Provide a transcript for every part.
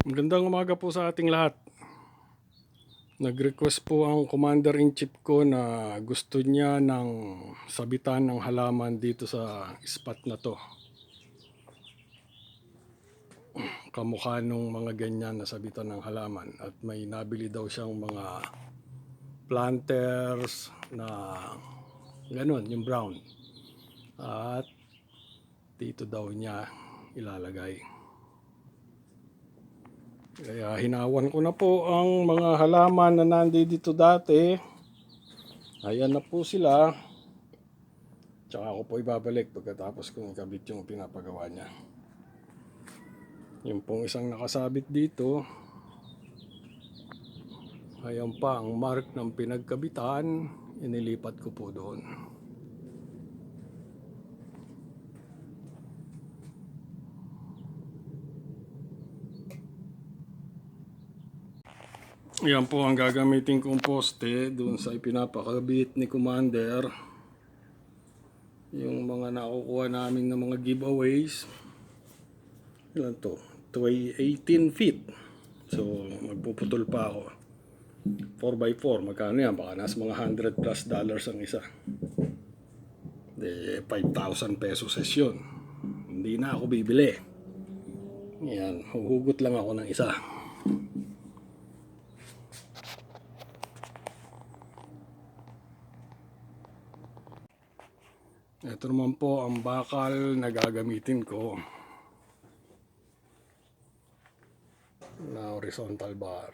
Magandang umaga po sa ating lahat. Nag-request po ang Commander-in-Chief ko na gusto niya ng sabitan ng halaman dito sa spot na to. Kamukha nung mga ganyan na sabitan ng halaman. At may nabili daw siyang mga planters na ganun, yung brown. At dito daw niya ilalagay. Kaya hinawan ko na po ang mga halaman na nandito dati. Ayan na po sila. Tsaka ako po ibabalik pagkatapos kong ikabit yung pinapagawa niya. Yung pong isang nakasabit dito. Ayan pa ang mark ng pinagkabitan. Inilipat ko po doon. Yan po ang gagamitin kong poste doon sa ipinapakabit ni Commander. Yung mga nakukuha namin ng mga giveaways. Ilan to? 18 feet. So magpuputol pa ako. 4x4, magkano yan? Baka nasa mga $100+ ang isa. 5,000 pesos yun. Hindi na ako bibili. Yan, huhugot lang ako ng isa. Ito naman po ang bakal na gagamitin ko na horizontal bar.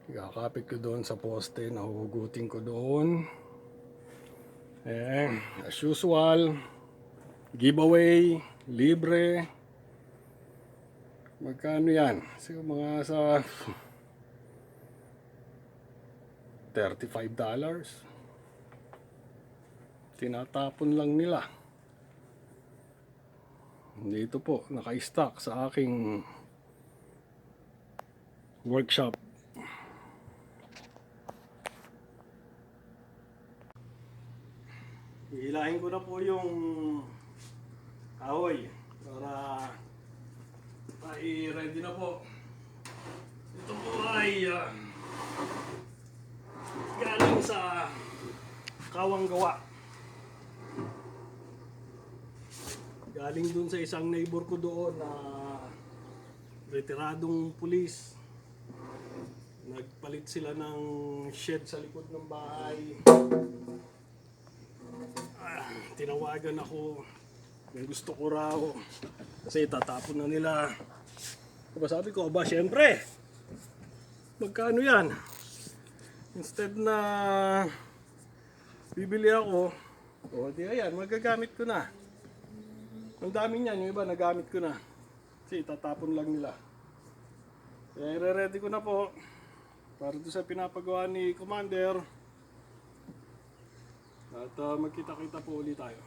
Ikakapit ko doon sa poste, nahuhugutin ko doon. As usual, giveaway, libre. Magkano yan? Siguro mga sa $35. Tinatapon lang nila. Dito po, naka-stock sa aking workshop. Hihilahin ko na po yung kahoy para ready na po. Ito po ay galing sa Kawang Gawa. Galing dun sa isang neighbor ko doon na retiradong pulis. Nagpalit sila ng shed sa likod ng bahay. Tinawagan ako kung gusto ko raw kasi tatapon na nila. Sabi ko, syempre magkano yan? Instead na bibili ako, di ayan, magagamit ko na. Ang dami niyan, yung iba nagamit ko na kasi tatapon lang nila. Kaya i-ready ko na po para doon sa pinapagawa ni Commander. At magkita-kita po ulit tayo.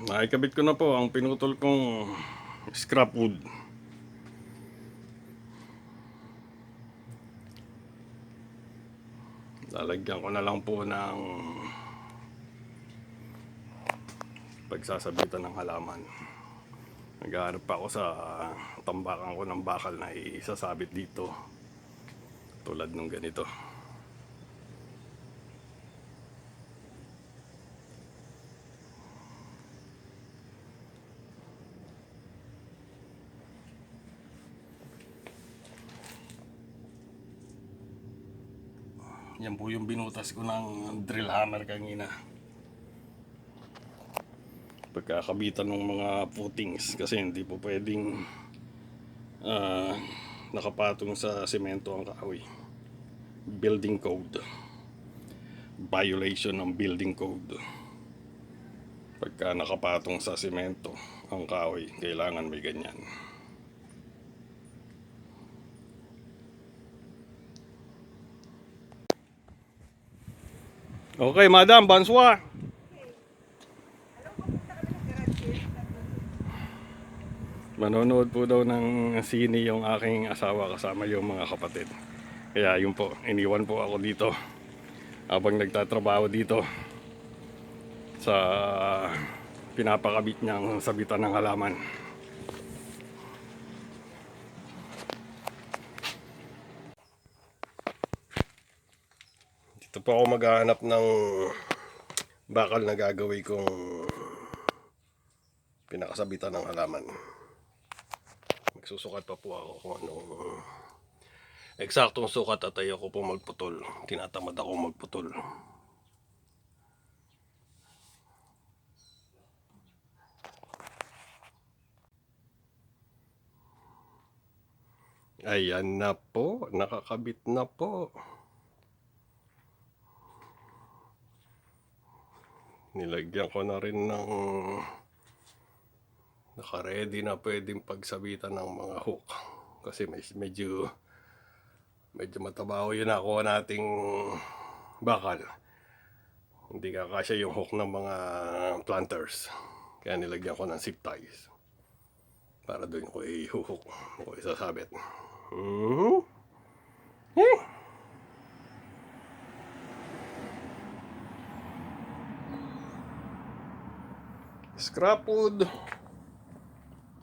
Naikabit ko na po ang pinutol kong scrap wood. Lalagyan ko na lang po ng pagsasabitan ng halaman. Naghahanap pa ako sa tambakan ko ng bakal na isasabit dito tulad nung ganito. Yan po yung binutas ko ng drill hammer kanina. Pagkakabitan ng mga footings kasi hindi po pwedeng nakapatong sa semento ang kahoy. Building code. Violation ng building code. Pagka nakapatong sa semento ang kahoy, kailangan may ganyan. Okay, madam, bonsoir. Manonood po daw ng sine yung aking asawa kasama yung mga kapatid. Kaya yun po, iniwan po ako dito habang nagtatrabaho dito sa pinapakabit niyang sabitan ng halaman. Dito po ako maghahanap ng bakal na gagawin kong pinakasabitan ng halaman. Magsusukat pa po ako kung anong eksaktong sukat at ayoko po magputol. Tinatamad ako magputol. Ayan na po, nakakabit na po. Nilagyan ko na rin ng naka-ready na pwedeng pagsabitan ng mga hook. Kasi medyo matabaho yun nakuha nating bakal. Hindi kakasya yung hook ng mga planters. Kaya nilagyan ko ng zip ties. Para doon ko i-hook o isasabit. Scrap wood,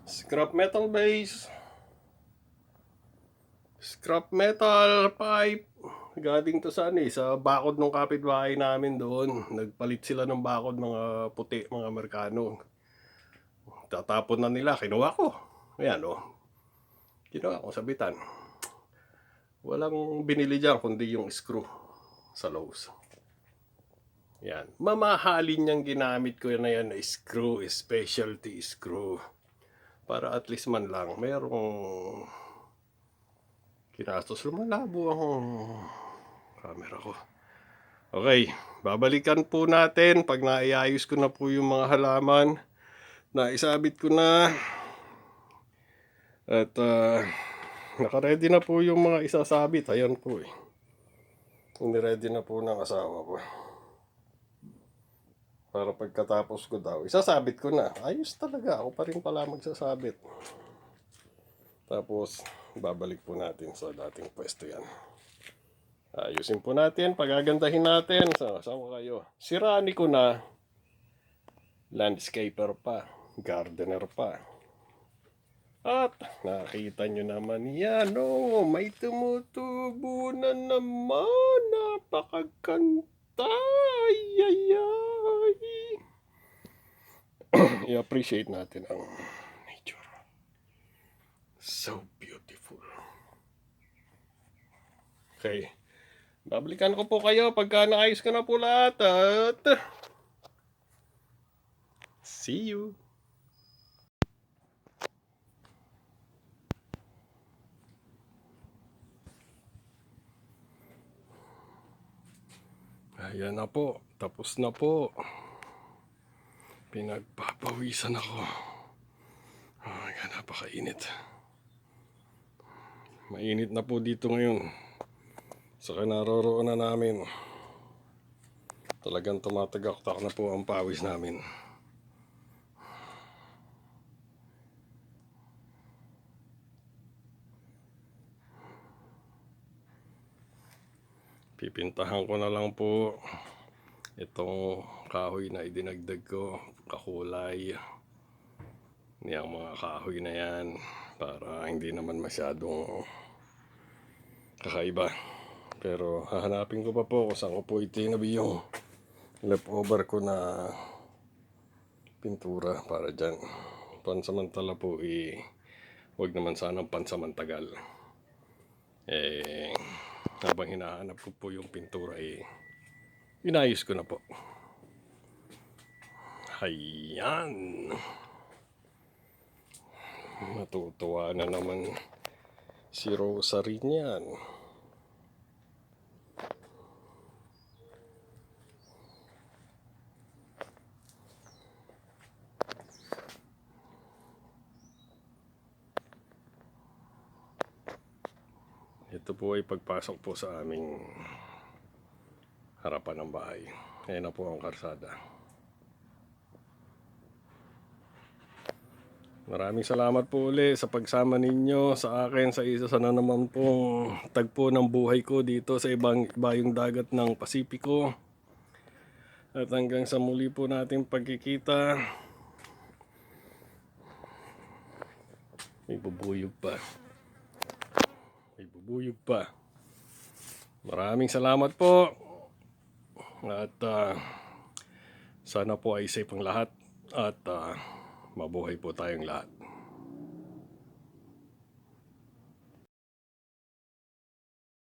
scrap metal base, scrap metal pipe. Galing to sa sa bakod ng kapitbahay namin doon. Nagpalit sila ng bakod, mga puti, mga Amerikano. Tatapon na nila, kinuha ko. Ayan kinuha ko sabitan. Walang binili dyan kundi yung screw sa Lowe's. Yan. Mamahalin niyang ginamit ko na yan na screw, specialty screw. Para at least man lang merong kinastos. Malabo ang camera ko. Okay, babalikan po natin pag naiayos ko na po yung mga halaman. Naisabit ko na. At naka-ready na po yung mga isasabit. Ayan po Ini-ready na po ng asawa ko. Para pagkatapos ko daw, isasabit ko na. Ayos talaga, ako pa rin pala magsasabit. Tapos, babalik po natin sa dating pwesto yan. Ayusin po natin, pagagandahin natin. So, saan kayo? Sirani ko na. Landscaper pa. Gardener pa. At, nakita nyo naman yan. May tumutubo na naman. Napakaganda. Ay. I-appreciate natin ang nature. So beautiful. Okay. Babalikan ko po kayo pagka naayos ko na po lahat. At see you. Ayan na po. Tapos na po. Pinagpapawisan ako. Napakainit. Mainit na po dito ngayon. Sa kinaroroonan na namin. Talagang tumatagak-tak na po ang pawis namin. Pipintahan ko na lang po itong kahoy na idinagdag ko, kakulay. Niyang mga kahoy na yan para hindi naman masyadong kakaiba. Pero hahanapin ko pa po kung saan ko po itinabi yung leftover ko na pintura para dyan. Pansamantala po wag naman sanang pansamantagal. Habang hinahanap ko po yung pintura inayos ko na po. Ayan. Matutuwa na naman si Rosary niyan. Ito po ay pagpasok po sa aming harapan ng bahay. Ayan na po ang karsada. Maraming salamat po uli sa pagsama ninyo sa akin sa isa na naman pong tagpo ng buhay ko dito sa ibayong dagat ng Pasipiko. At hanggang sa muli po nating pagkikita. May bubuyog pa. May bubuyog pa. Maraming salamat po. At sana po ay safe ang lahat. At mabuhay po tayong lahat.